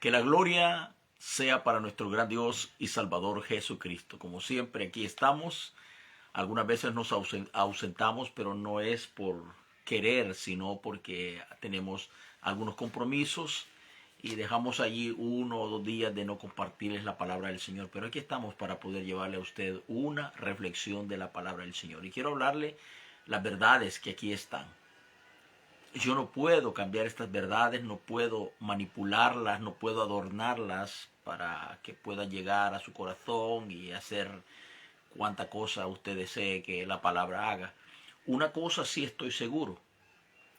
Que la gloria sea para nuestro gran Dios y Salvador Jesucristo. Como siempre, aquí estamos. Algunas veces nos ausentamos, pero no es por querer, sino porque tenemos algunos compromisos y dejamos allí 1 o 2 días de no compartirles la palabra del Señor. Pero aquí estamos para poder llevarle a usted una reflexión de la palabra del Señor. Y quiero hablarle las verdades que aquí están. Yo no puedo cambiar estas verdades, no puedo manipularlas, no puedo adornarlas para que puedan llegar a su corazón y hacer cuanta cosa usted desee que la palabra haga. Una cosa sí estoy seguro,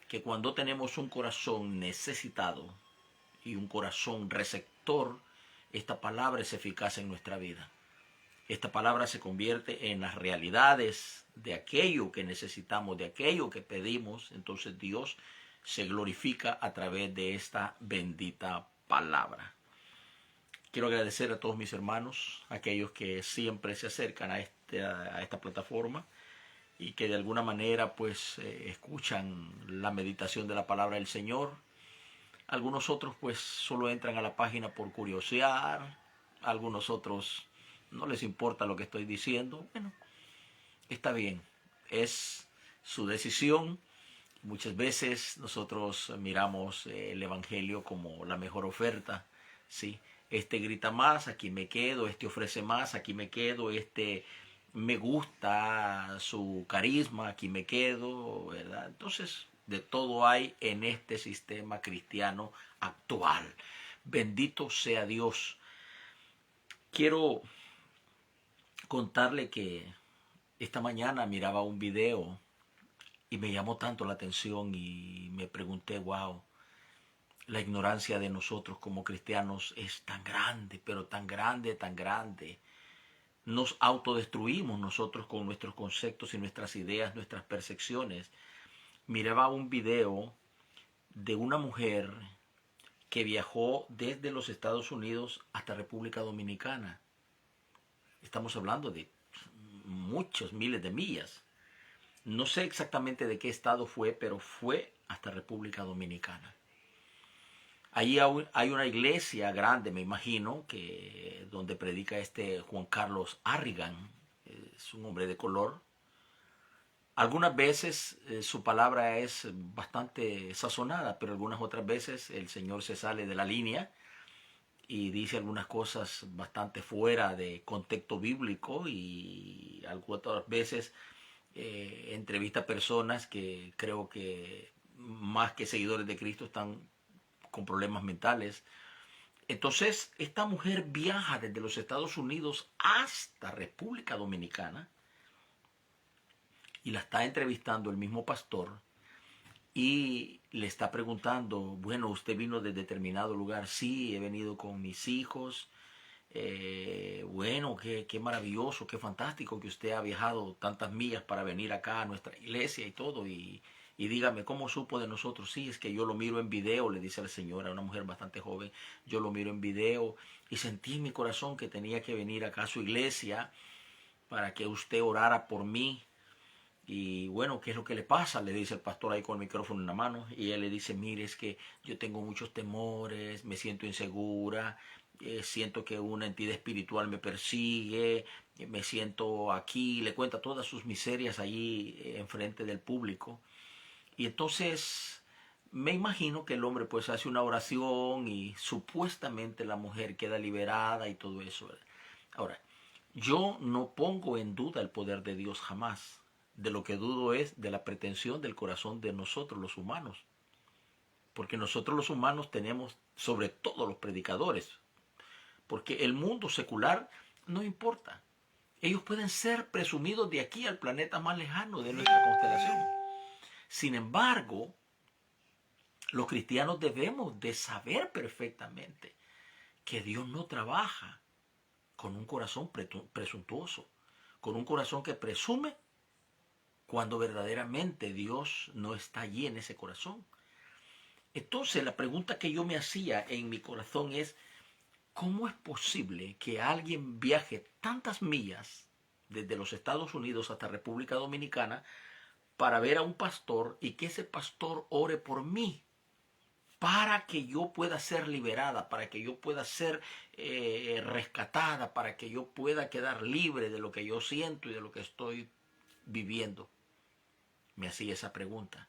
que cuando tenemos un corazón necesitado y un corazón receptor, esta palabra es eficaz en nuestra vida. Esta palabra se convierte en las realidades de aquello que necesitamos, de aquello que pedimos. Entonces Dios se glorifica a través de esta bendita palabra. Quiero agradecer a todos mis hermanos, aquellos que siempre se acercan a esta plataforma y que de alguna manera pues escuchan la meditación de la palabra del Señor. Algunos otros pues solo entran a la página por curiosear, algunos otros no les importa lo que estoy diciendo. Bueno, está bien, es su decisión. Muchas veces nosotros miramos el Evangelio como la mejor oferta, ¿sí? Este grita más, aquí me quedo, este ofrece más, aquí me quedo, este me gusta su carisma, aquí me quedo, ¿verdad? Entonces, de todo hay en este sistema cristiano actual. Bendito sea Dios. Quiero contarle que esta mañana miraba un video y me llamó tanto la atención y me pregunté, wow, la ignorancia de nosotros como cristianos es tan grande, pero tan grande, tan grande. Nos autodestruimos nosotros con nuestros conceptos y nuestras ideas, nuestras percepciones. Miraba un video de una mujer que viajó desde los Estados Unidos hasta República Dominicana. Estamos hablando de muchos miles de millas. No sé exactamente de qué estado fue, pero fue hasta República Dominicana. Allí hay una iglesia grande, me imagino, que donde predica este Juan Carlos Arrigan, es un hombre de color. Algunas veces su palabra es bastante sazonada, pero algunas otras veces el Señor se sale de la línea y dice algunas cosas bastante fuera de contexto bíblico, y algunas otras veces entrevista a personas que creo que más que seguidores de Cristo están con problemas mentales. Entonces, esta mujer viaja desde los Estados Unidos hasta República Dominicana y la está entrevistando el mismo pastor y le está preguntando, bueno, ¿usted vino de determinado lugar? Sí, he venido con mis hijos. Bueno, qué maravilloso, qué fantástico que usted ha viajado tantas millas para venir acá a nuestra iglesia y todo. Y dígame, ¿cómo supo de nosotros? Sí, es que yo lo miro en video, le dice la señora, una mujer bastante joven. Yo lo miro en video y sentí en mi corazón que tenía que venir acá a su iglesia para que usted orara por mí. Y bueno, ¿qué es lo que le pasa? Le dice el pastor ahí con el micrófono en la mano. Y ella le dice, mire, es que yo tengo muchos temores, me siento insegura, siento que una entidad espiritual me persigue, me siento aquí. Le cuenta todas sus miserias allí enfrente del público. Y entonces me imagino que el hombre pues hace una oración y supuestamente la mujer queda liberada y todo eso, ¿verdad? Ahora, yo no pongo en duda el poder de Dios jamás. De lo que dudo es de la pretensión del corazón de nosotros los humanos. Porque nosotros los humanos tenemos, sobre todo los predicadores, porque el mundo secular no importa. Ellos pueden ser presumidos de aquí al planeta más lejano de nuestra constelación. Sin embargo, los cristianos debemos de saber perfectamente que Dios no trabaja con un corazón presuntuoso, con un corazón que presume cuando verdaderamente Dios no está allí en ese corazón. Entonces la pregunta que yo me hacía en mi corazón es, ¿cómo es posible que alguien viaje tantas millas desde los Estados Unidos hasta República Dominicana para ver a un pastor y que ese pastor ore por mí? para que yo pueda ser liberada, para que yo pueda ser rescatada, para que yo pueda quedar libre de lo que yo siento y de lo que estoy viviendo? Me hacía esa pregunta.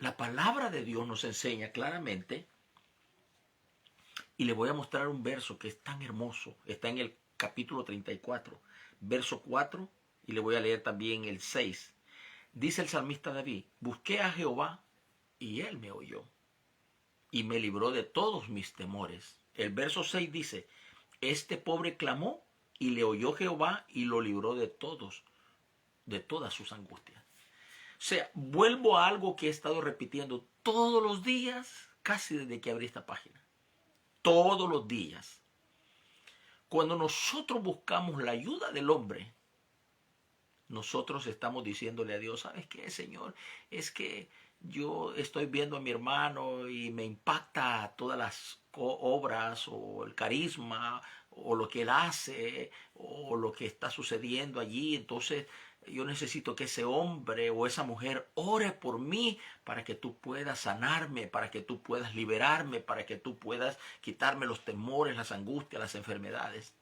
La palabra de Dios nos enseña claramente, y le voy a mostrar un verso que es tan hermoso. Está en el capítulo 34, verso 4, y le voy a leer también el 6. Dice el salmista David: busqué a Jehová y él me oyó y me libró de todos mis temores. El verso 6 dice: este pobre clamó y le oyó Jehová y lo libró de todas sus angustias. O sea, vuelvo a algo que he estado repitiendo todos los días, casi desde que abrí esta página. Todos los días. Cuando nosotros buscamos la ayuda del hombre, nosotros estamos diciéndole a Dios: ¿sabes qué, Señor? Es que yo estoy viendo a mi hermano y me impacta todas las obras o el carisma o lo que él hace o lo que está sucediendo allí. Entonces yo necesito que ese hombre o esa mujer ore por mí para que tú puedas sanarme, para que tú puedas liberarme, para que tú puedas quitarme los temores, las angustias, las enfermedades.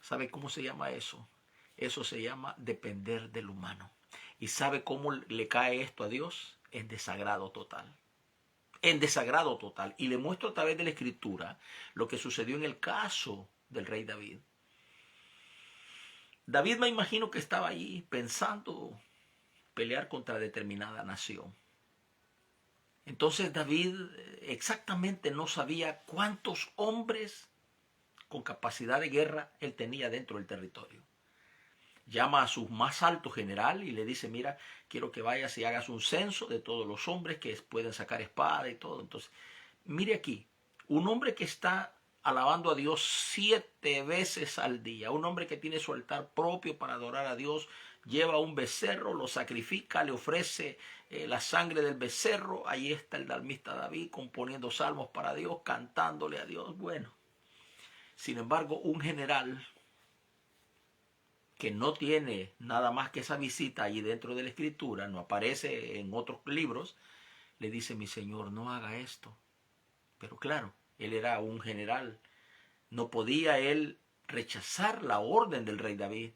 ¿Sabe cómo se llama eso? Eso se llama depender del humano. ¿Y sabe cómo le cae esto a Dios? En desagrado total. En desagrado total. Y le muestro a través de la Escritura lo que sucedió en el caso del rey David. David, me imagino que estaba ahí pensando pelear contra determinada nación. Entonces David exactamente no sabía cuántos hombres con capacidad de guerra él tenía dentro del territorio. Llama a su más alto general y le dice: mira, quiero que vayas y hagas un censo de todos los hombres que pueden sacar espada y todo. Entonces, mire aquí, un hombre que está alabando a Dios 7 veces al día, un hombre que tiene su altar propio para adorar a Dios, lleva un becerro, lo sacrifica, le ofrece la sangre del becerro. Ahí está el salmista David componiendo salmos para Dios, cantándole a Dios. Bueno, sin embargo, un general que no tiene nada más que esa visita allí dentro de la Escritura, no aparece en otros libros, le dice: mi señor, no haga esto. Pero claro, él era un general, no podía él rechazar la orden del rey David,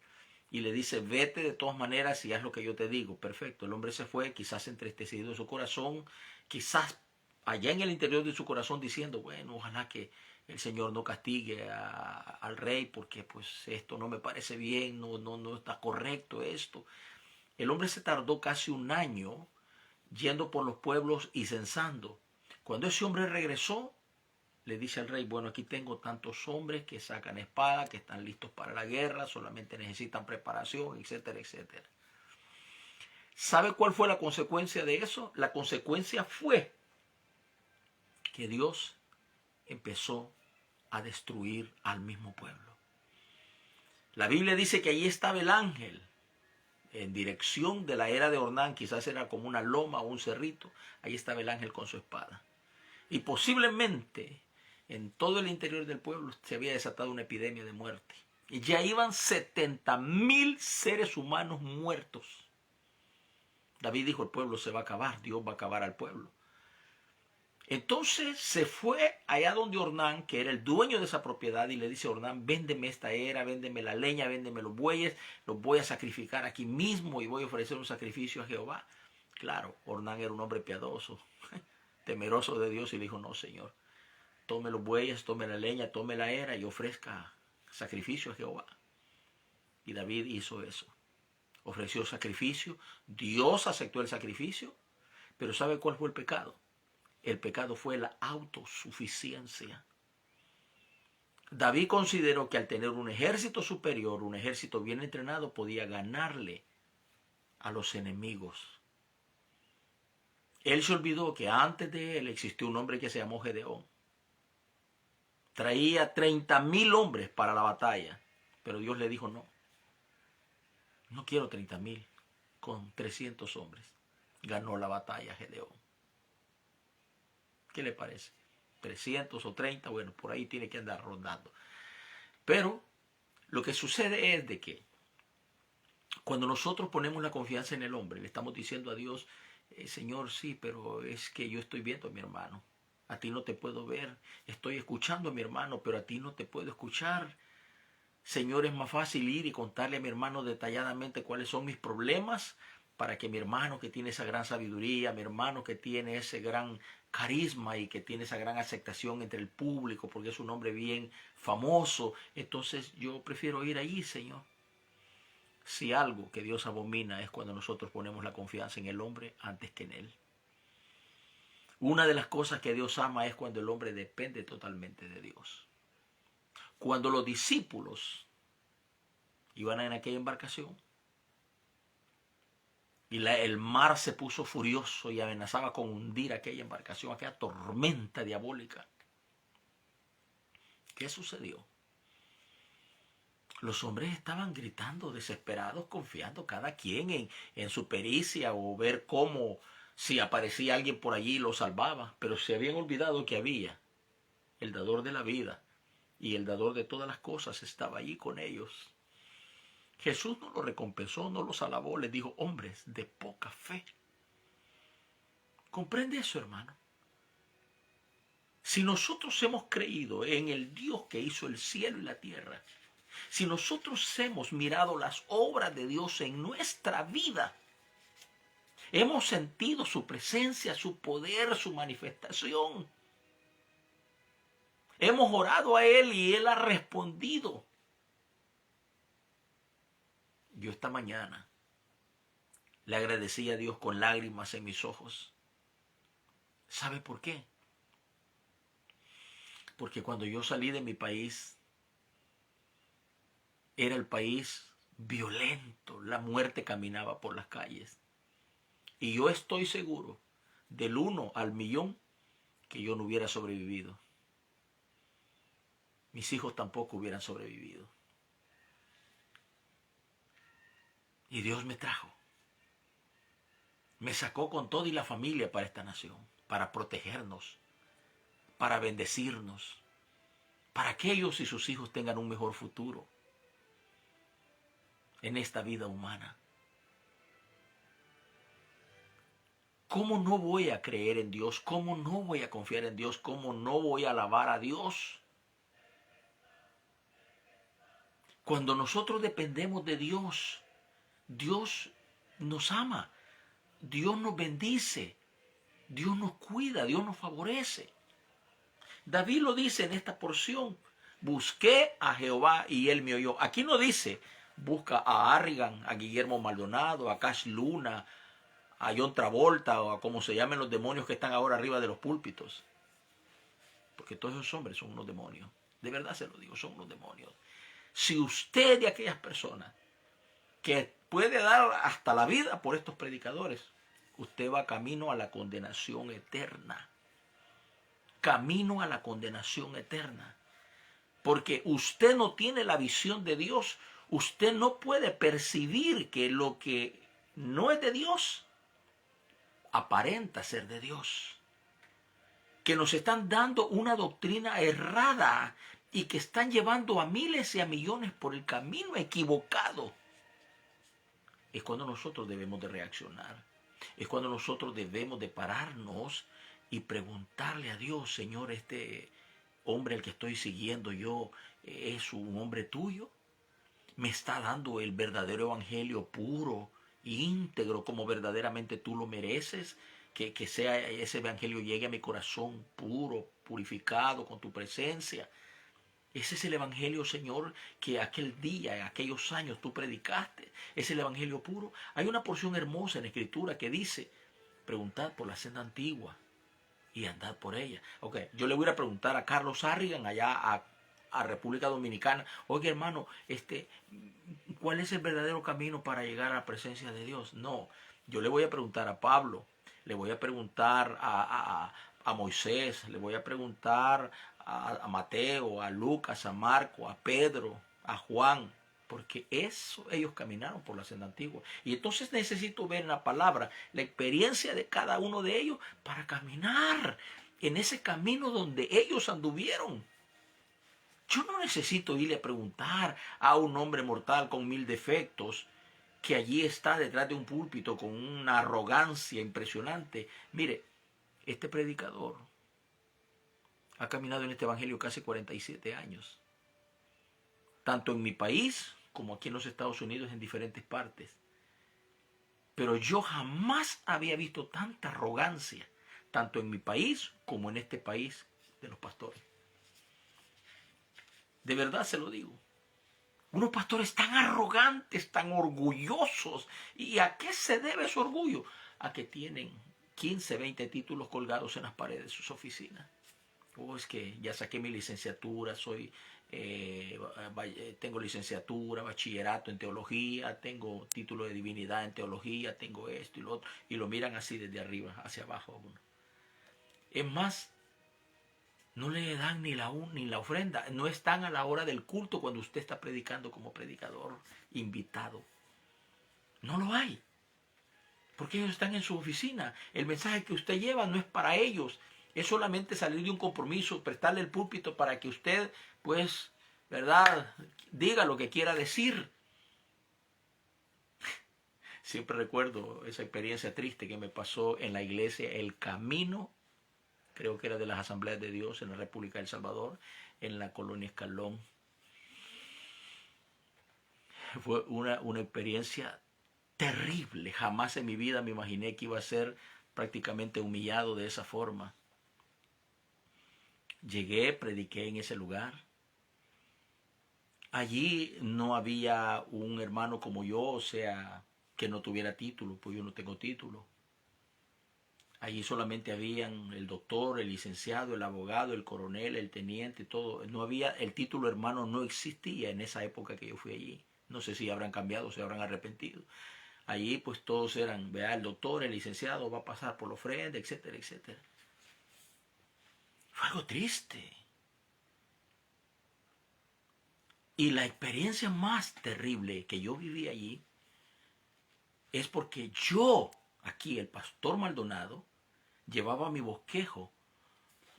y le dice: vete de todas maneras y haz lo que yo te digo. Perfecto, el hombre se fue, quizás entristecido en su corazón, quizás allá en el interior de su corazón diciendo: bueno, ojalá que el Señor no castigue al rey, porque pues esto no me parece bien, no está correcto esto. El hombre se tardó casi un año yendo por los pueblos y censando. Cuando ese hombre regresó, le dice al rey: bueno, aquí tengo tantos hombres que sacan espada, que están listos para la guerra, solamente necesitan preparación, etcétera, etcétera. ¿Sabe cuál fue la consecuencia de eso? La consecuencia fue que Dios empezó a destruir al mismo pueblo. La Biblia dice que allí estaba el ángel en dirección de la era de Ornán, quizás era como una loma o un cerrito. Allí estaba el ángel con su espada. Y posiblemente en todo el interior del pueblo se había desatado una epidemia de muerte. Y ya iban 70,000 seres humanos muertos. David dijo: el pueblo se va a acabar, Dios va a acabar al pueblo. Entonces se fue allá donde Ornán, que era el dueño de esa propiedad, y le dice a Ornán: véndeme esta era, véndeme la leña, véndeme los bueyes, los voy a sacrificar aquí mismo y voy a ofrecer un sacrificio a Jehová. Claro, Ornán era un hombre piadoso, temeroso de Dios, y le dijo: no, Señor, tome los bueyes, tome la leña, tome la era y ofrezca sacrificio a Jehová. Y David hizo eso, ofreció sacrificio, Dios aceptó el sacrificio, pero ¿sabe cuál fue el pecado? El pecado fue la autosuficiencia. David consideró que al tener un ejército superior, un ejército bien entrenado, podía ganarle a los enemigos. Él se olvidó que antes de él existió un hombre que se llamó Gedeón. Traía 30,000 hombres para la batalla, pero Dios le dijo: no quiero 30,000, con 300 hombres. Ganó la batalla Gedeón. ¿Qué le parece? 300 o 30, bueno, por ahí tiene que andar rondando. Pero lo que sucede es de que cuando nosotros ponemos la confianza en el hombre, le estamos diciendo a Dios: Señor, sí, pero es que yo estoy viendo a mi hermano. A ti no te puedo ver. Estoy escuchando a mi hermano, pero a ti no te puedo escuchar. Señor, es más fácil ir y contarle a mi hermano detalladamente cuáles son mis problemas para que mi hermano que tiene esa gran sabiduría, mi hermano que tiene ese gran carisma y que tiene esa gran aceptación entre el público porque es un hombre bien famoso, entonces yo prefiero ir allí, Señor. Si algo que Dios abomina es cuando nosotros ponemos la confianza en el hombre antes que en él. Una de las cosas que Dios ama es cuando el hombre depende totalmente de Dios. Cuando los discípulos iban en aquella embarcación y el mar se puso furioso y amenazaba con hundir aquella embarcación, aquella tormenta diabólica, ¿qué sucedió? Los hombres estaban gritando, desesperados, confiando cada quien en su pericia o ver cómo, si aparecía alguien por allí, lo salvaba. Pero se habían olvidado que había el dador de la vida y el dador de todas las cosas estaba allí con ellos. Jesús no los recompensó, no los alabó, les dijo, hombres de poca fe. ¿Comprende eso, hermano? Si nosotros hemos creído en el Dios que hizo el cielo y la tierra, si nosotros hemos mirado las obras de Dios en nuestra vida, hemos sentido su presencia, su poder, su manifestación, hemos orado a Él y Él ha respondido. Yo esta mañana le agradecí a Dios con lágrimas en mis ojos. ¿Sabe por qué? Porque cuando yo salí de mi país, era el país violento, la muerte caminaba por las calles. Y yo estoy seguro, del 1 al millón, que yo no hubiera sobrevivido. Mis hijos tampoco hubieran sobrevivido. Y Dios me trajo. Me sacó con todo y la familia para esta nación, para protegernos, para bendecirnos, para que ellos y sus hijos tengan un mejor futuro en esta vida humana. ¿Cómo no voy a creer en Dios? ¿Cómo no voy a confiar en Dios? ¿Cómo no voy a alabar a Dios? Cuando nosotros dependemos de Dios, Dios nos ama, Dios nos bendice, Dios nos cuida, Dios nos favorece. David lo dice en esta porción, busqué a Jehová y él me oyó. Aquí no dice, busca a Harrigan, a Guillermo Maldonado, a Cash Luna, a John Travolta o a como se llamen los demonios que están ahora arriba de los púlpitos. Porque todos esos hombres son unos demonios. De verdad se lo digo, son unos demonios. Si usted de aquellas personas que puede dar hasta la vida por estos predicadores, usted va camino a la condenación eterna. Camino a la condenación eterna. Porque usted no tiene la visión de Dios. Usted no puede percibir que lo que no es de Dios aparenta ser de Dios. Que nos están dando una doctrina errada y que están llevando a miles y a millones por el camino equivocado. Es cuando nosotros debemos de reaccionar. Es cuando nosotros debemos de pararnos y preguntarle a Dios, Señor, este hombre al que estoy siguiendo yo, ¿es un hombre tuyo? ¿Me está dando el verdadero evangelio puro, íntegro, como verdaderamente tú lo mereces? Que sea ese evangelio llegue a mi corazón puro, purificado con tu presencia. Ese es el evangelio, Señor, que aquel día, en aquellos años tú predicaste. Es el evangelio puro. Hay una porción hermosa en la Escritura que dice, preguntad por la senda antigua y andad por ella. Ok, yo le voy a preguntar a Carlos Harrigan allá a República Dominicana, oye hermano, ¿cuál es el verdadero camino para llegar a la presencia de Dios? No, yo le voy a preguntar a Pablo, le voy a preguntar a Moisés, le voy a preguntar a Mateo, a Lucas, a Marco, a Pedro, a Juan, porque ellos caminaron por la senda antigua. Y entonces necesito ver en la palabra la experiencia de cada uno de ellos para caminar en ese camino donde ellos anduvieron. Yo no necesito irle a preguntar a un hombre mortal con 1000 defectos que allí está detrás de un púlpito con una arrogancia impresionante. Mire, este predicador ha caminado en este evangelio casi 47 años, tanto en mi país como aquí en los Estados Unidos, en diferentes partes. Pero yo jamás había visto tanta arrogancia, tanto en mi país como en este país de los pastores. De verdad se lo digo. Unos pastores tan arrogantes, tan orgullosos. ¿Y a qué se debe su orgullo? A que tienen 15, 20 títulos colgados en las paredes de sus oficinas. Oh, es que ya saqué mi licenciatura, tengo licenciatura, bachillerato en teología, tengo título de divinidad en teología, tengo esto y lo otro. Y lo miran así desde arriba hacia abajo a uno. Es más, no le dan ni la ofrenda. No están a la hora del culto cuando usted está predicando como predicador invitado. No lo hay. Porque ellos están en su oficina. El mensaje que usted lleva no es para ellos. Es solamente salir de un compromiso, prestarle el púlpito para que usted, pues, ¿verdad?, diga lo que quiera decir. Siempre recuerdo esa experiencia triste que me pasó en la iglesia El Camino, creo que era de las Asambleas de Dios en la República del Salvador, en la colonia Escalón. Fue una experiencia terrible. Jamás en mi vida me imaginé que iba a ser prácticamente humillado de esa forma. Llegué, prediqué en ese lugar. Allí no había un hermano como yo, o sea, que no tuviera título, pues yo no tengo título. Allí solamente habían el doctor, el licenciado, el abogado, el coronel, el teniente, todo. No había, el título hermano no existía en esa época que yo fui allí. No sé si habrán cambiado, se habrán arrepentido. Allí pues todos eran, vea, el doctor, el licenciado va a pasar por la ofrenda, etcétera, etcétera. Fue algo triste. Y la experiencia más terrible que yo viví allí es porque yo, aquí el pastor Maldonado, llevaba mi bosquejo,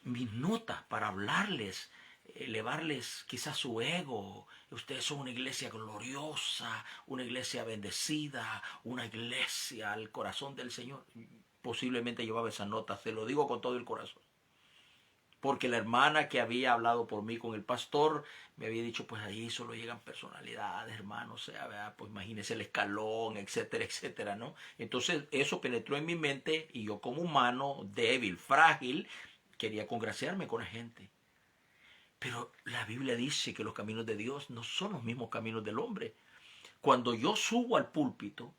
mis notas para hablarles, elevarles quizás su ego. Ustedes son una iglesia gloriosa, una iglesia bendecida, una iglesia al corazón del Señor. Posiblemente llevaba esas notas, se lo digo con todo el corazón. Porque la hermana que había hablado por mí con el pastor me había dicho, pues ahí solo llegan personalidades, hermano, o sea, ¿verdad? Pues imagínese el escalón, etcétera, etcétera, ¿no? Entonces eso penetró en mi mente y yo como humano, débil, frágil, quería congraciarme con la gente. Pero la Biblia dice que los caminos de Dios no son los mismos caminos del hombre. Cuando yo subo al púlpito,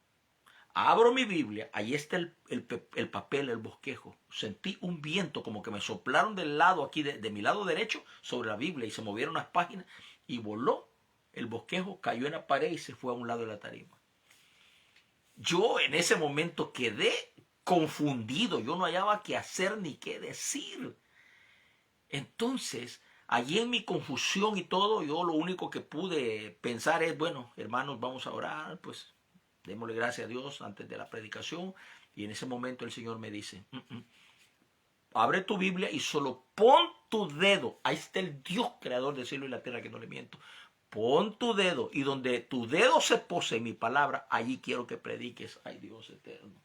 abro mi Biblia, ahí está el papel, el bosquejo. Sentí un viento como que me soplaron del lado aquí, de mi lado derecho, sobre la Biblia y se movieron las páginas y voló. El bosquejo cayó en la pared y se fue a un lado de la tarima. Yo en ese momento quedé confundido, yo no hallaba qué hacer ni qué decir. Entonces, allí en mi confusión y todo, yo lo único que pude pensar es, bueno, hermanos, vamos a orar, pues démosle gracias a Dios antes de la predicación. Y en ese momento el Señor me dice, abre tu Biblia y solo pon tu dedo. Ahí está el Dios creador del cielo y la tierra, que no le miento. Pon tu dedo y donde tu dedo se pose en mi palabra, allí quiero que prediques. Ay, Dios eterno.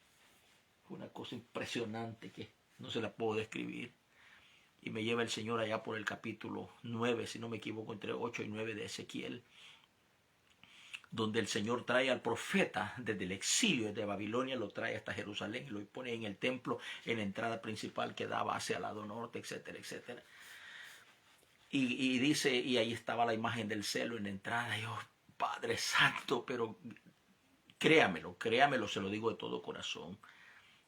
Fue una cosa impresionante que no se la puedo describir. Y me lleva el Señor allá por el capítulo 9, si no me equivoco, entre 8 y 9 de Ezequiel, donde el Señor trae al profeta desde el exilio, desde Babilonia, lo trae hasta Jerusalén y lo pone en el templo, en la entrada principal que daba hacia el lado norte, etcétera, etcétera. Y dice, y ahí estaba la imagen del celo en la entrada. Y yo, Padre Santo, pero créamelo, se lo digo de todo corazón.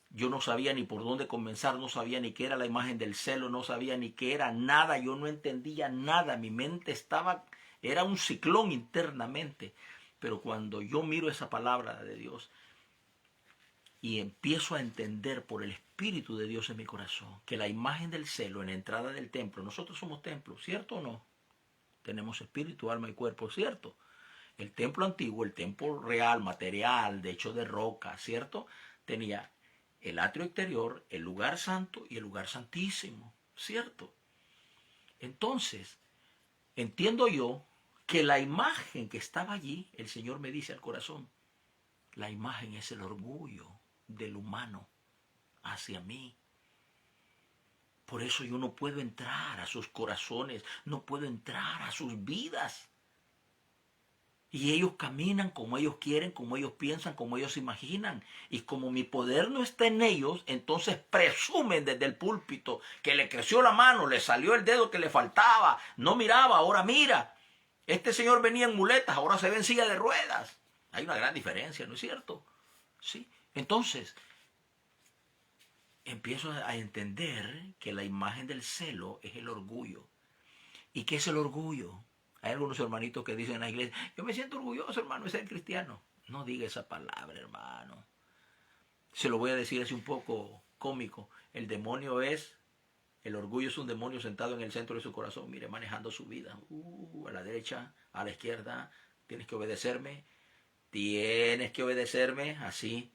Yo no sabía ni por dónde comenzar, no sabía ni qué era la imagen del celo, no sabía ni qué era nada, yo no entendía nada, mi mente era un ciclón internamente. Pero cuando yo miro esa palabra de Dios y empiezo a entender por el Espíritu de Dios en mi corazón que la imagen del celo en la entrada del templo, nosotros somos templo, ¿cierto o no? Tenemos espíritu, alma y cuerpo, ¿cierto? El templo antiguo, el templo real, material, de hecho de roca, ¿cierto? Tenía el atrio exterior, el lugar santo y el lugar santísimo, ¿cierto? Entonces, entiendo yo que la imagen que estaba allí, el Señor me dice al corazón, La imagen es el orgullo del humano hacia mí. Por eso yo no puedo entrar a sus corazones, no puedo entrar a sus vidas. Y ellos caminan como ellos quieren, como ellos piensan, como ellos imaginan. Y como mi poder no está en ellos, entonces presumen desde el púlpito que le creció la mano, le salió el dedo que le faltaba, no miraba, ahora mira. Este señor venía en muletas, ahora se ve en silla de ruedas. Hay una gran diferencia, ¿no es cierto? ¿Sí? Entonces, empiezo a entender que la imagen del celo es el orgullo. ¿Y qué es el orgullo? Hay algunos hermanitos que dicen en la iglesia, yo me siento orgulloso, hermano, de ser cristiano. No diga esa palabra, hermano. Se lo voy a decir así un poco cómico. El orgullo es un demonio sentado en el centro de su corazón, mire, manejando su vida. A la derecha, a la izquierda, tienes que obedecerme, así.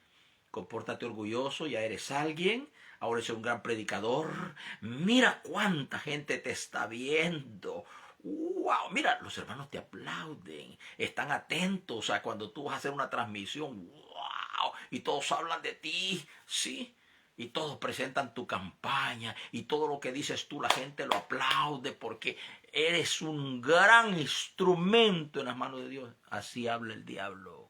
Compórtate orgulloso, ya eres alguien, ahora eres un gran predicador. Mira cuánta gente te está viendo. Wow, mira, los hermanos te aplauden, están atentos a cuando tú vas a hacer una transmisión. Wow, y todos hablan de ti, ¿sí? Y todos presentan tu campaña y todo lo que dices tú la gente lo aplaude porque eres un gran instrumento en las manos de Dios. Así habla el diablo.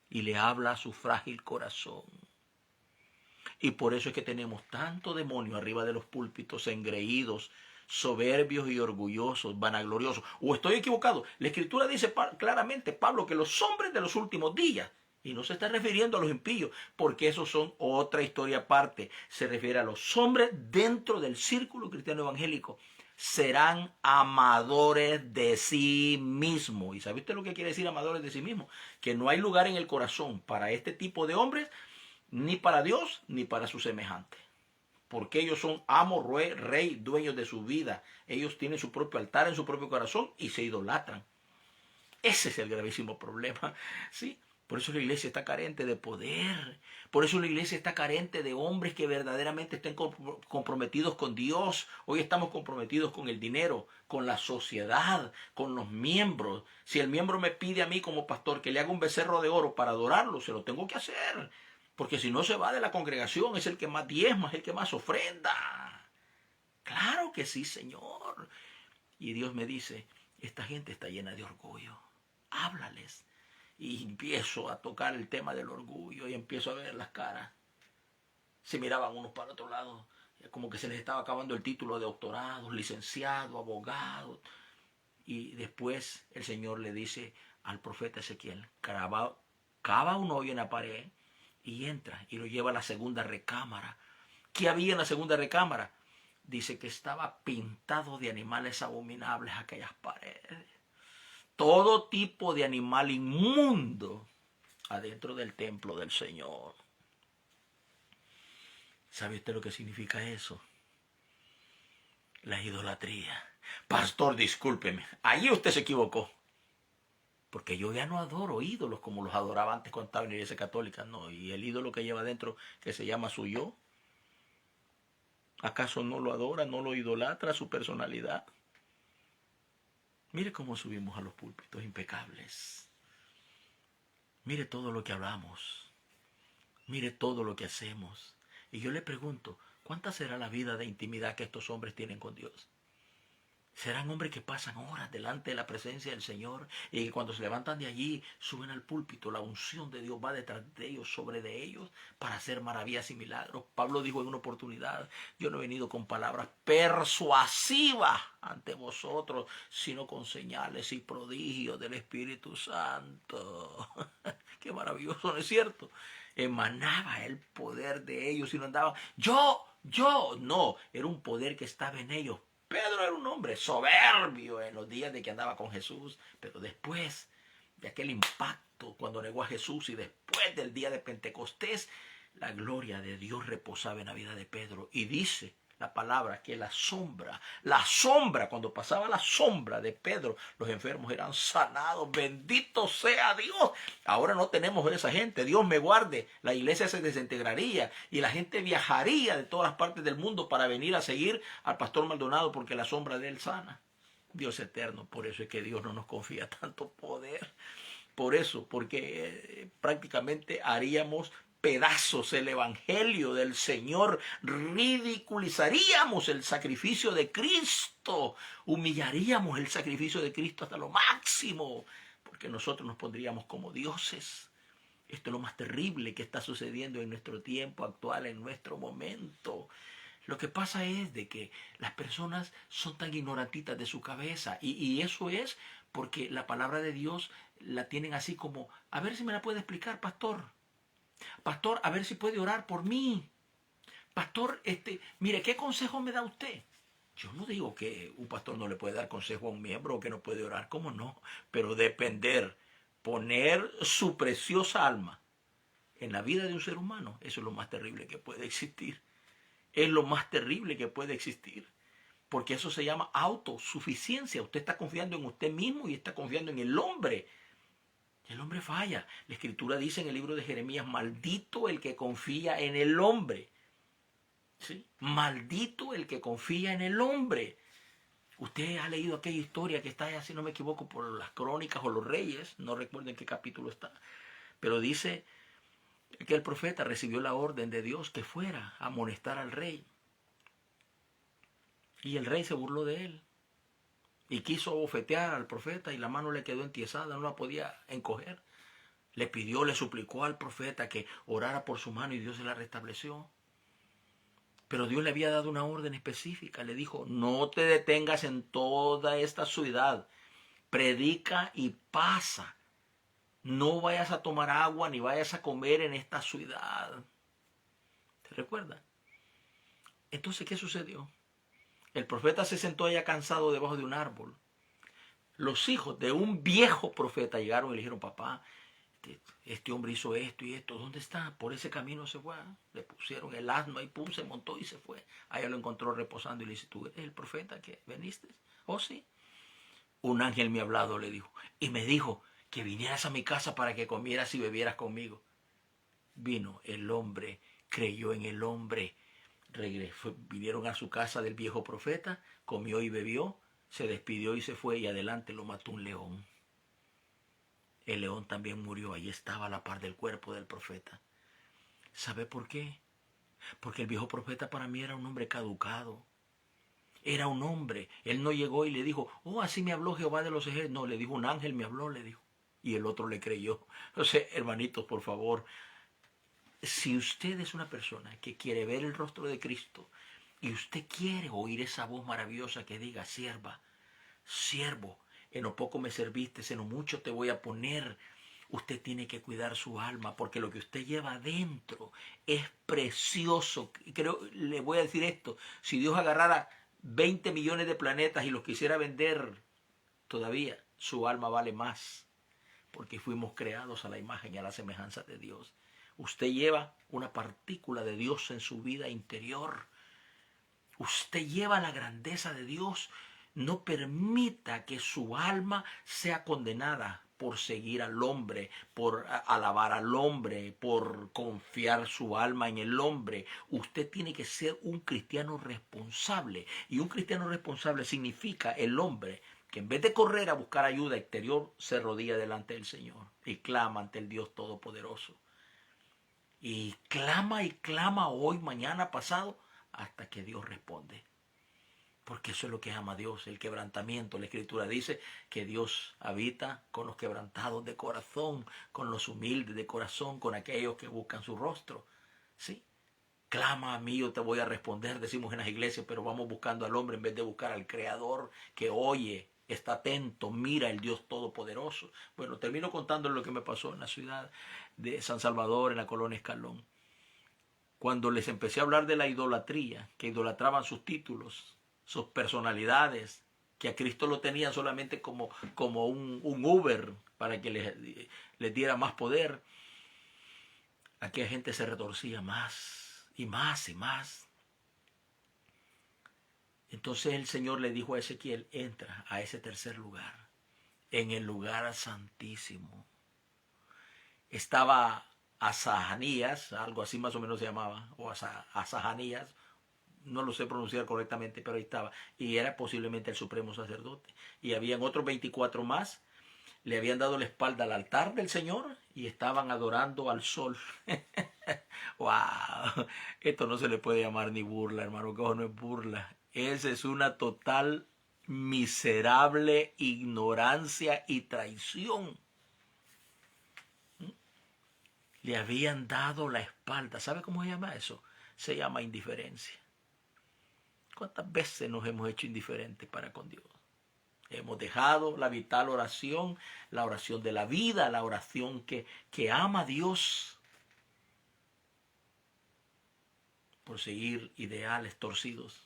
Y le habla a su frágil corazón. Y por eso es que tenemos tanto demonio arriba de los púlpitos, engreídos, soberbios y orgullosos, vanagloriosos. ¿O estoy equivocado? La Escritura dice claramente, Pablo, que los hombres de los últimos días, y no se está refiriendo a los impíos, porque esos son otra historia aparte, se refiere a los hombres dentro del círculo cristiano evangélico, serán amadores de sí mismos. ¿Y sabe usted lo que quiere decir amadores de sí mismos? Que no hay lugar en el corazón para este tipo de hombres, ni para Dios, ni para sus semejantes. Porque ellos son amo, rey, dueños de su vida. Ellos tienen su propio altar en su propio corazón y se idolatran. Ese es el gravísimo problema, ¿sí? Por eso la iglesia está carente de poder. Por eso la iglesia está carente de hombres que verdaderamente estén comprometidos con Dios. Hoy estamos comprometidos con el dinero, con la sociedad, con los miembros. Si el miembro me pide a mí como pastor que le haga un becerro de oro para adorarlo, se lo tengo que hacer. Porque si no se va de la congregación, es el que más diezma, es el que más ofrenda. Claro que sí, Señor. Y Dios me dice, esta gente está llena de orgullo. Háblales. Y empiezo a tocar el tema del orgullo y empiezo a ver las caras. Se miraban unos para otro lado, como que se les estaba acabando el título de doctorado, licenciado, abogado. Y después el Señor le dice al profeta Ezequiel, cava un hoyo en la pared y entra y lo lleva a la segunda recámara. ¿Qué había en la segunda recámara? Dice que estaba pintado de animales abominables aquellas paredes. Todo tipo de animal inmundo adentro del templo del Señor. ¿Sabe usted lo que significa eso? La idolatría. Pastor, discúlpeme, allí usted se equivocó. Porque yo ya no adoro ídolos como los adoraba antes cuando estaba en la iglesia católica. No, y el ídolo que lleva adentro, que se llama su yo, ¿acaso no lo adora, no lo idolatra, su personalidad? Mire cómo subimos a los púlpitos impecables. Mire todo lo que hablamos. Mire todo lo que hacemos. Y yo le pregunto, ¿cuánta será la vida de intimidad que estos hombres tienen con Dios? Serán hombres que pasan horas delante de la presencia del Señor y que cuando se levantan de allí suben al púlpito. La unción de Dios va detrás de ellos, sobre de ellos, para hacer maravillas y milagros. Pablo dijo en una oportunidad, yo no he venido con palabras persuasivas ante vosotros, sino con señales y prodigios del Espíritu Santo. Qué maravilloso, ¿no es cierto? Emanaba el poder de ellos y no andaban, no, era un poder que estaba en ellos. Pedro era un hombre soberbio en los días de que andaba con Jesús, pero después de aquel impacto cuando negó a Jesús y después del día de Pentecostés, la gloria de Dios reposaba en la vida de Pedro. Y dice la palabra que la sombra, cuando pasaba la sombra de Pedro, los enfermos eran sanados. Bendito sea Dios. Ahora no tenemos esa gente. Dios me guarde. La iglesia se desintegraría y la gente viajaría de todas partes del mundo para venir a seguir al pastor Maldonado porque la sombra de él sana. Dios eterno, por eso es que Dios no nos confía tanto poder. Por eso, porque prácticamente haríamos pedazos el evangelio del Señor, ridiculizaríamos el sacrificio de Cristo, humillaríamos el sacrificio de Cristo hasta lo máximo, porque nosotros nos pondríamos como dioses. Esto es lo más terrible que está sucediendo en nuestro tiempo actual, en nuestro momento. Lo que pasa es de que las personas son tan ignorantitas de su cabeza y eso es porque la palabra de Dios la tienen así como, a ver si me la puede explicar, pastor. Pastor, a ver si puede orar por mí. Pastor, mire, ¿qué consejo me da usted? Yo no digo que un pastor no le puede dar consejo a un miembro o que no puede orar, ¿cómo no? Pero depender, poner su preciosa alma en la vida de un ser humano, eso es lo más terrible que puede existir. Es lo más terrible que puede existir. Porque eso se llama autosuficiencia. Usted está confiando en usted mismo y está confiando en el hombre. El hombre falla. La Escritura dice en el libro de Jeremías, maldito el que confía en el hombre. ¿Sí? Maldito el que confía en el hombre. Usted ha leído aquella historia que está, si no me equivoco, por las Crónicas o los Reyes. No recuerdo en qué capítulo está. Pero dice que el profeta recibió la orden de Dios que fuera a amonestar al rey. Y el rey se burló de él. Y quiso bofetear al profeta y la mano le quedó entiesada, no la podía encoger. Le pidió, le suplicó al profeta que orara por su mano y Dios se la restableció. Pero Dios le había dado una orden específica. Le dijo, no te detengas en toda esta ciudad. Predica y pasa. No vayas a tomar agua ni vayas a comer en esta ciudad. ¿Te recuerdas? Entonces, ¿qué sucedió? El profeta se sentó allá cansado debajo de un árbol. Los hijos de un viejo profeta llegaron y le dijeron, papá, este hombre hizo esto y esto, ¿dónde está? Por ese camino se fue. Le pusieron el asno y pum, se montó y se fue. Allá lo encontró reposando y le dice, ¿tú eres el profeta que veniste? Oh, sí. Un ángel me ha hablado, le dijo, y me dijo que vinieras a mi casa para que comieras y bebieras conmigo. Vino el hombre, creyó en el hombre, vinieron a su casa del viejo profeta, comió y bebió, se despidió y se fue y adelante lo mató un león. El león también murió, ahí estaba a la par del cuerpo del profeta. ¿Sabe por qué? Porque el viejo profeta para mí era un hombre caducado. Era un hombre. Él no llegó y le dijo, oh, así me habló Jehová de los ejércitos. No, le dijo, un ángel me habló, le dijo. Y el otro le creyó. O sea, hermanitos, por favor, si usted es una persona que quiere ver el rostro de Cristo y usted quiere oír esa voz maravillosa que diga, sierva, siervo, en lo poco me serviste, en lo mucho te voy a poner. Usted tiene que cuidar su alma porque lo que usted lleva adentro es precioso. Creo, le voy a decir esto, si Dios agarrara 20 millones de planetas y los quisiera vender todavía, su alma vale más porque fuimos creados a la imagen y a la semejanza de Dios. Usted lleva una partícula de Dios en su vida interior. Usted lleva la grandeza de Dios. No permita que su alma sea condenada por seguir al hombre, por alabar al hombre, por confiar su alma en el hombre. Usted tiene que ser un cristiano responsable. Y un cristiano responsable significa el hombre que en vez de correr a buscar ayuda exterior, se arrodilla delante del Señor y clama ante el Dios Todopoderoso. Y clama hoy, mañana, pasado, hasta que Dios responde. Porque eso es lo que ama Dios, el quebrantamiento. La Escritura dice que Dios habita con los quebrantados de corazón, con los humildes de corazón, con aquellos que buscan su rostro. ¿Sí? Clama a mí, yo te voy a responder, decimos en las iglesias, pero vamos buscando al hombre en vez de buscar al Creador que oye, está atento, mira el Dios Todopoderoso. Bueno, termino contándoles lo que me pasó en la ciudad de San Salvador, en la colonia Escalón. Cuando les empecé a hablar de la idolatría, que idolatraban sus títulos, sus personalidades, que a Cristo lo tenían solamente como un Uber para que les diera más poder, aquella gente se retorcía más y más y más. Entonces el Señor le dijo a Ezequiel, entra a ese tercer lugar, en el lugar santísimo. Estaba Asajanías, algo así más o menos se llamaba, o Asajanías, no lo sé pronunciar correctamente, pero ahí estaba, y era posiblemente el supremo sacerdote. Y habían otros 24 más le habían dado la espalda al altar del Señor y estaban adorando al sol. ¡Wow! Esto no se le puede llamar ni burla, hermano, que no es burla. Esa es una total miserable ignorancia y traición. Le habían dado la espalda. ¿Sabe cómo se llama eso? Se llama indiferencia. ¿Cuántas veces nos hemos hecho indiferentes para con Dios? Hemos dejado la vital oración, la oración de la vida, la oración que ama a Dios, por seguir ideales torcidos,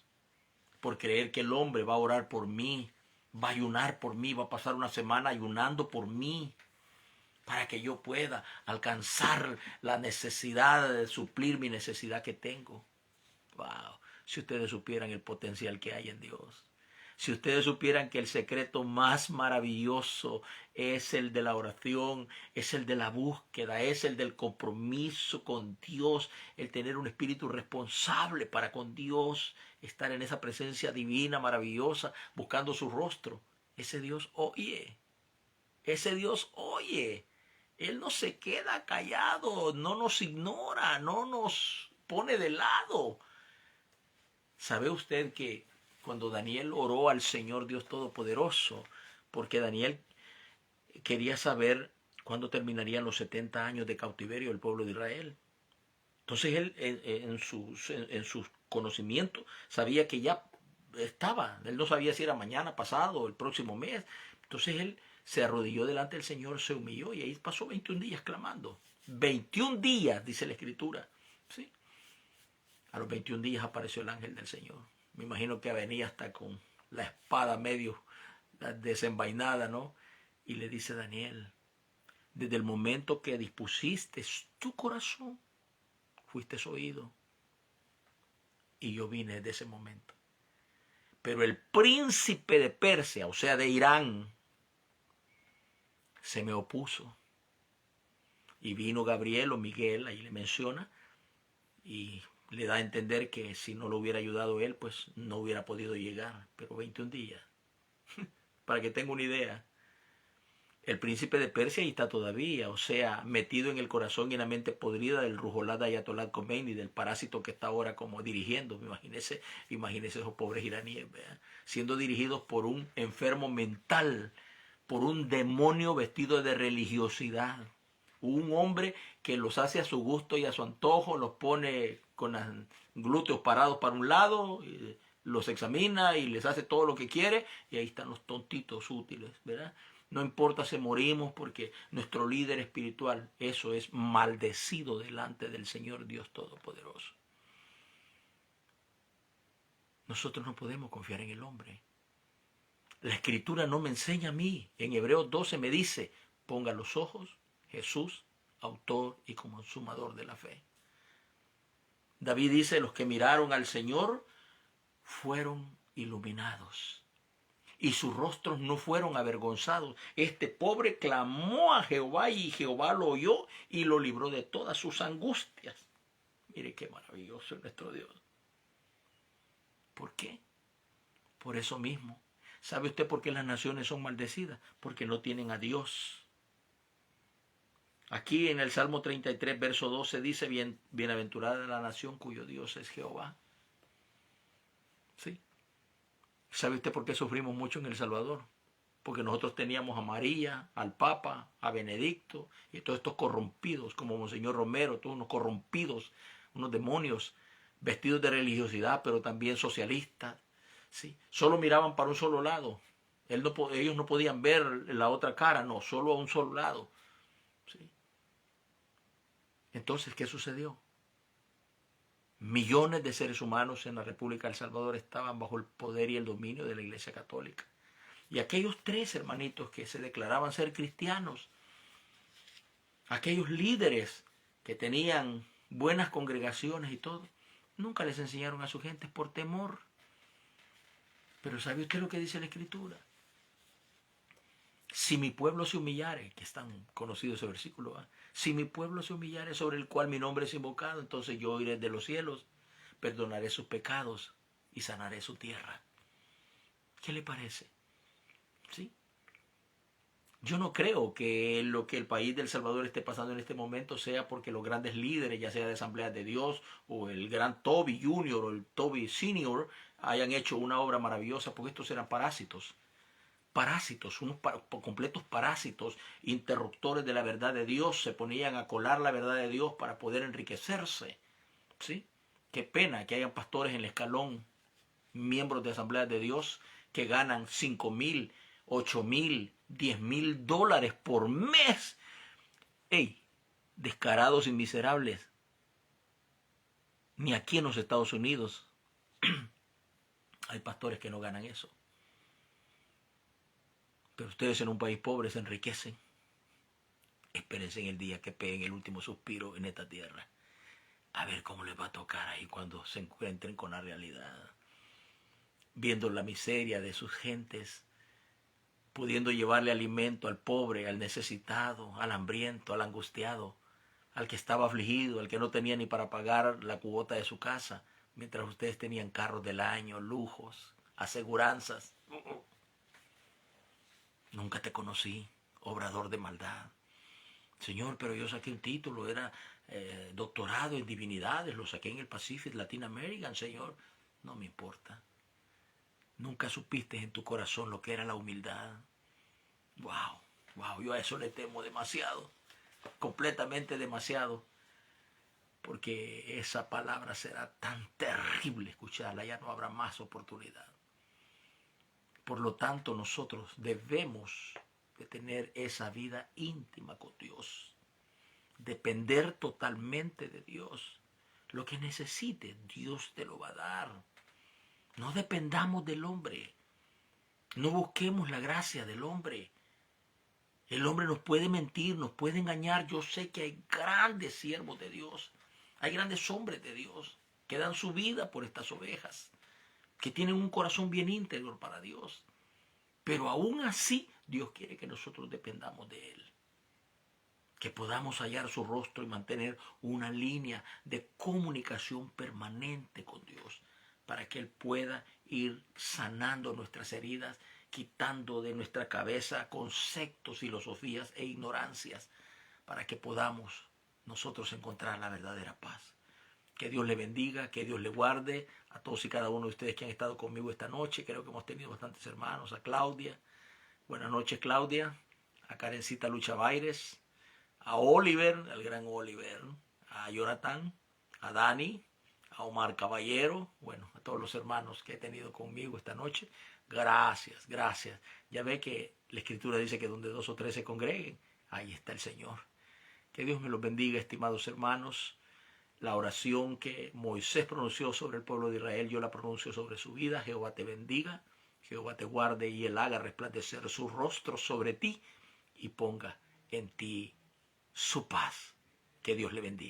por creer que el hombre va a orar por mí, va a ayunar por mí, va a pasar una semana ayunando por mí, para que yo pueda alcanzar la necesidad de suplir mi necesidad que tengo. Wow, si ustedes supieran el potencial que hay en Dios. Si ustedes supieran que el secreto más maravilloso es el de la oración, es el de la búsqueda, es el del compromiso con Dios, el tener un espíritu responsable para con Dios, estar en esa presencia divina, maravillosa, buscando su rostro. Ese Dios oye, ese Dios oye. Él no se queda callado, no nos ignora, no nos pone de lado. ¿Sabe usted que cuando Daniel oró al Señor Dios Todopoderoso, porque Daniel quería saber cuándo terminarían los 70 años de cautiverio del pueblo de Israel? Entonces él en sus conocimientos sabía que ya estaba, él no sabía si era mañana, pasado, el próximo mes. Entonces él se arrodilló delante del Señor, se humilló y ahí pasó 21 días clamando. 21 días, dice la Escritura. ¿Sí? A los 21 días apareció el ángel del Señor. Me imagino que venía hasta con la espada medio desenvainada, ¿no? Y le dice Daniel, desde el momento que dispusiste tu corazón, fuiste oído. Y yo vine desde ese momento. Pero el príncipe de Persia, o sea, de Irán, se me opuso. Y vino Gabriel o Miguel, ahí le menciona, y le da a entender que si no lo hubiera ayudado él, pues no hubiera podido llegar. Pero 21 días. Para que tenga una idea. El príncipe de Persia ahí está todavía, o sea, metido en el corazón y en la mente podrida del Ruhollah Ayatollah Khomeini, del parásito que está ahora como dirigiendo. Imagínese esos pobres iraníes, ¿verdad? Siendo dirigidos por un enfermo mental, por un demonio vestido de religiosidad. Un hombre que los hace a su gusto y a su antojo, los pone con los glúteos parados para un lado, los examina y les hace todo lo que quiere, y ahí están los tontitos útiles, ¿verdad? No importa si morimos porque nuestro líder espiritual, eso es maldecido delante del Señor Dios Todopoderoso. Nosotros no podemos confiar en el hombre. La Escritura no me enseña a mí. En Hebreos 12 me dice, ponga los ojos, Jesús, autor y consumador de la fe. David dice, los que miraron al Señor fueron iluminados y sus rostros no fueron avergonzados. Este pobre clamó a Jehová y Jehová lo oyó y lo libró de todas sus angustias. Mire qué maravilloso es nuestro Dios. ¿Por qué? Por eso mismo. ¿Sabe usted por qué las naciones son maldecidas? Porque no tienen a Dios. Aquí en el Salmo 33, verso 12 dice, bienaventurada la nación cuyo Dios es Jehová. ¿Sí? ¿Sabe usted por qué sufrimos mucho en El Salvador? Porque nosotros teníamos a María, al Papa, a Benedicto y todos estos corrompidos, como Monseñor Romero, todos unos corrompidos, unos demonios vestidos de religiosidad, pero también socialistas. ¿Sí? Solo miraban para un solo lado. Ellos no podían ver la otra cara, no, solo a un solo lado. ¿Sí? Entonces, ¿qué sucedió? Millones de seres humanos en la República de El Salvador estaban bajo el poder y el dominio de la Iglesia Católica. Y aquellos 3 hermanitos que se declaraban ser cristianos, aquellos líderes que tenían buenas congregaciones y todo, nunca les enseñaron a su gente por temor. Pero ¿sabe usted lo que dice la Escritura? Si mi pueblo se humillare, que es tan conocido ese versículo, ¿eh? Si mi pueblo se humillare sobre el cual mi nombre es invocado, entonces yo iré de los cielos, perdonaré sus pecados y sanaré su tierra. ¿Qué le parece? ¿Sí? Yo no creo que lo que el país de El Salvador esté pasando en este momento sea porque los grandes líderes, ya sea de Asambleas de Dios o el gran Toby Junior o el Toby Senior, hayan hecho una obra maravillosa, porque estos eran parásitos. Parásitos, completos parásitos, interruptores de la verdad de Dios, se ponían a colar la verdad de Dios para poder enriquecerse. ¿Sí? Qué pena que hayan pastores en el escalón, miembros de Asambleas de Dios, que ganan 5,000, 8,000, 10,000 dólares por mes. ¡Ey! Descarados y miserables. Ni aquí en los Estados Unidos hay pastores que no ganan eso. Pero ustedes en un país pobre se enriquecen. Espérense en el día que peguen el último suspiro en esta tierra. A ver cómo les va a tocar ahí cuando se encuentren con la realidad. Viendo la miseria de sus gentes, pudiendo llevarle alimento al pobre, al necesitado, al hambriento, al angustiado, al que estaba afligido, al que no tenía ni para pagar la cuota de su casa, mientras ustedes tenían carros del año, lujos, aseguranzas. Nunca te conocí, obrador de maldad. Señor, pero yo saqué un título, era doctorado en divinidades, lo saqué en el Pacific Latin American, Señor. No me importa. Nunca supiste en tu corazón lo que era la humildad. Wow, wow, yo a eso le temo demasiado, completamente demasiado, porque esa palabra será tan terrible escucharla, ya no habrá más oportunidad. Por lo tanto, nosotros debemos de tener esa vida íntima con Dios, depender totalmente de Dios. Lo que necesites, Dios te lo va a dar. No dependamos del hombre. No busquemos la gracia del hombre. El hombre nos puede mentir, nos puede engañar. Yo sé que hay grandes siervos de Dios, hay grandes hombres de Dios que dan su vida por estas ovejas, que tienen un corazón bien íntegro para Dios. Pero aún así, Dios quiere que nosotros dependamos de Él, que podamos hallar su rostro y mantener una línea de comunicación permanente con Dios, para que Él pueda ir sanando nuestras heridas, quitando de nuestra cabeza conceptos, filosofías e ignorancias, para que podamos nosotros encontrar la verdadera paz. Que Dios le bendiga, que Dios le guarde a todos y cada uno de ustedes que han estado conmigo esta noche. Creo que hemos tenido bastantes hermanos. A Claudia, buenas noches Claudia, a Karencita Lucha Baires, a Oliver, al gran Oliver, a Jonathan, a Dani, a Omar Caballero, bueno, a todos los hermanos que he tenido conmigo esta noche. Gracias, gracias. Ya ve que la Escritura dice que donde 2 o 3 se congreguen, ahí está el Señor. Que Dios me los bendiga, estimados hermanos. La oración que Moisés pronunció sobre el pueblo de Israel, yo la pronuncio sobre su vida. Jehová te bendiga, Jehová te guarde y Él haga resplandecer su rostro sobre ti y ponga en ti su paz. Que Dios le bendiga.